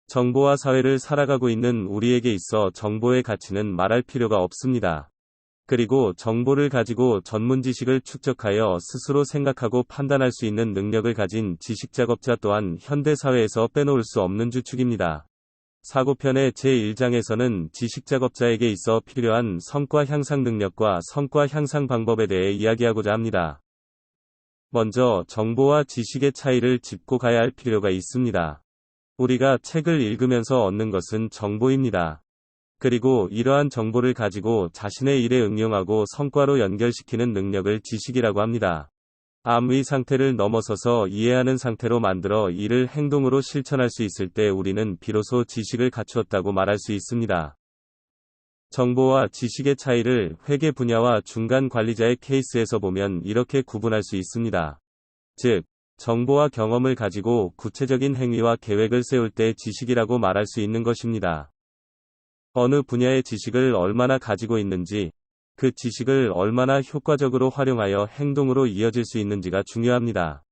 정보화 사회를 살아가고 있는 우리에게 있어 정보의 가치는 말할 필요가 없습니다. 그리고 정보를 가지고 전문 지식을 축적하여 스스로 생각하고 판단할 수 있는 능력을 가진 지식작업자 또한 현대 사회에서 빼놓을 수 없는 주축입니다. 사고편의 제1장에서는 지식작업자에게 있어 필요한 성과 향상 능력과 성과 향상 방법에 대해 이야기하고자 합니다. 먼저 정보와 지식의 차이를 짚고 가야 할 필요가 있습니다. 우리가 책을 읽으면서 얻는 것은 정보입니다. 그리고 이러한 정보를 가지고 자신의 일에 응용하고 성과로 연결시키는 능력을 지식이라고 합니다. 암의 상태를 넘어서서 이해하는 상태로 만들어 이를 행동으로 실천할 수 있을 때 우리는 비로소 지식을 갖추었다고 말할 수 있습니다. 정보와 지식의 차이를 회계 분야와 중간 관리자의 케이스에서 보면 이렇게 구분할 수 있습니다. 즉, 정보와 경험을 가지고 구체적인 행위와 계획을 세울 때 지식이라고 말할 수 있는 것입니다. 어느 분야의 지식을 얼마나 가지고 있는지, 그 지식을 얼마나 효과적으로 활용하여 행동으로 이어질 수 있는지가 중요합니다.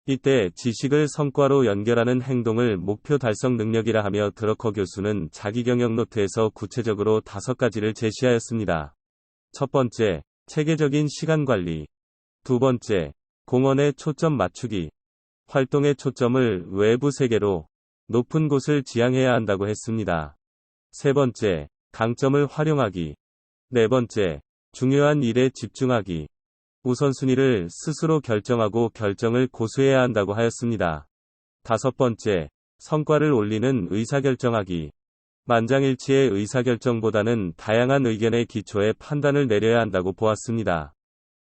이때 지식을 성과로 연결하는 행동을 목표 달성 능력이라 하며 드러커 교수는 자기 경영 노트에서 구체적으로 5가지를 제시하였습니다. 첫 번째, 체계적인 시간 관리. 두 번째, 공헌에 초점 맞추기. 활동의 초점을 외부 세계로 높은 곳을 지향해야 한다고 했습니다. 세 번째, 강점을 활용하기. 네 번째, 중요한 일에 집중하기. 우선순위를 스스로 결정하고 결정을 고수해야 한다고 하였습니다. 다섯 번째, 성과를 올리는 의사결정하기. 만장일치의 의사결정보다는 다양한 의견의 기초에 판단을 내려야 한다고 보았습니다.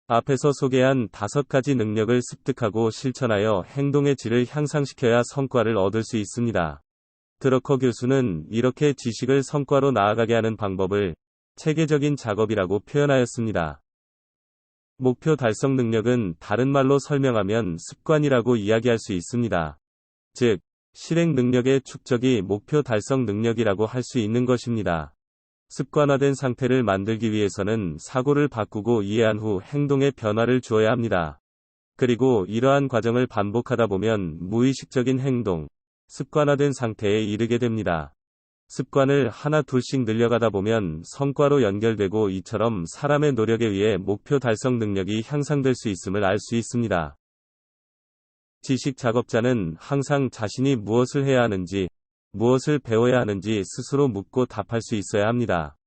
앞에서 소개한 5가지 능력을 습득하고 실천하여 행동의 질을 향상시켜야 성과를 얻을 수 있습니다. 드러커 교수는 이렇게 지식을 성과로 나아가게 하는 방법을 체계적인 작업이라고 표현하였습니다. 목표 달성 능력은 다른 말로 설명하면 습관이라고 이야기할 수 있습니다. 즉, 실행 능력의 축적이 목표 달성 능력이라고 할 수 있는 것입니다. 습관화된 상태를 만들기 위해서는 사고를 바꾸고 이해한 후 행동에 변화를 주어야 합니다. 그리고 이러한 과정을 반복하다 보면 무의식적인 행동, 습관화된 상태에 이르게 됩니다. 습관을 하나 둘씩 늘려가다 보면 성과로 연결되고 이처럼 사람의 노력에 의해 목표 달성 능력이 향상될 수 있음을 알 수 있습니다. 지식 작업자는 항상 자신이 무엇을 해야 하는지, 무엇을 배워야 하는지 스스로 묻고 답할 수 있어야 합니다.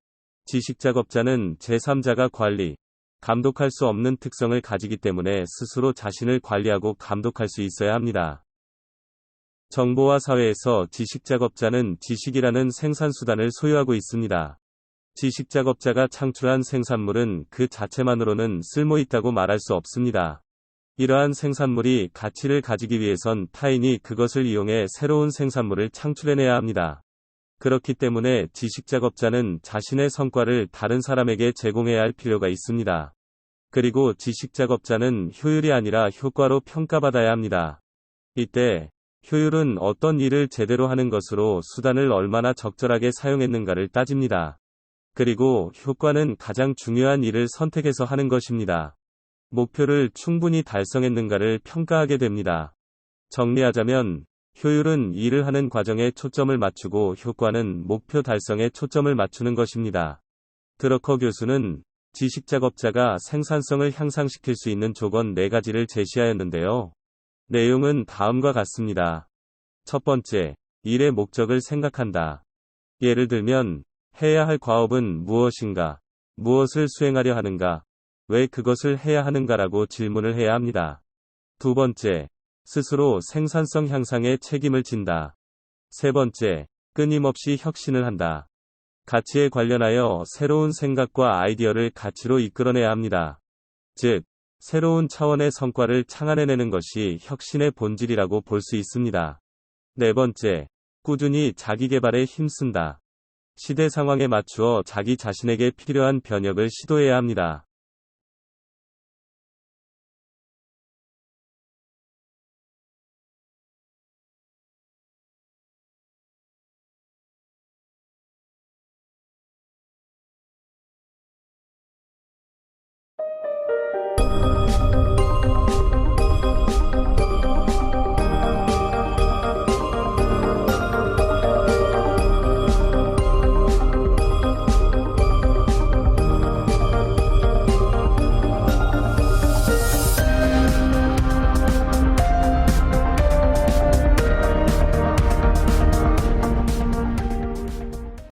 지식 작업자는 제3자가 관리, 감독할 수 없는 특성을 가지기 때문에 스스로 자신을 관리하고 감독할 수 있어야 합니다. 정보화 사회에서 지식작업자는 지식이라는 생산수단을 소유하고 있습니다. 지식작업자가 창출한 생산물은 그 자체만으로는 쓸모있다고 말할 수 없습니다. 이러한 생산물이 가치를 가지기 위해선 타인이 그것을 이용해 새로운 생산물을 창출해내야 합니다. 그렇기 때문에 지식작업자는 자신의 성과를 다른 사람에게 제공해야 할 필요가 있습니다. 그리고 지식작업자는 효율이 아니라 효과로 평가받아야 합니다. 이때 효율은 어떤 일을 제대로 하는 것으로 수단을 얼마나 적절하게 사용했는가를 따집니다. 그리고 효과는 가장 중요한 일을 선택해서 하는 것입니다. 목표를 충분히 달성했는가를 평가하게 됩니다. 정리하자면 효율은 일을 하는 과정에 초점을 맞추고 효과는 목표 달성에 초점을 맞추는 것입니다. 드러커 교수는 지식작업자가 생산성을 향상시킬 수 있는 조건 4가지를 제시하였는데요. 내용은 다음과 같습니다. 첫 번째, 일의 목적을 생각한다. 예를 들면, 해야 할 과업은 무엇인가, 무엇을 수행하려 하는가, 왜 그것을 해야 하는가라고 질문을 해야 합니다. 두 번째, 스스로 생산성 향상에 책임을 진다. 세 번째, 끊임없이 혁신을 한다. 가치에 관련하여 새로운 생각과 아이디어를 가치로 이끌어내야 합니다. 즉, 새로운 차원의 성과를 창안해내는 것이 혁신의 본질이라고 볼 수 있습니다. 네 번째, 꾸준히 자기 개발에 힘쓴다. 시대 상황에 맞추어 자기 자신에게 필요한 변혁을 시도해야 합니다.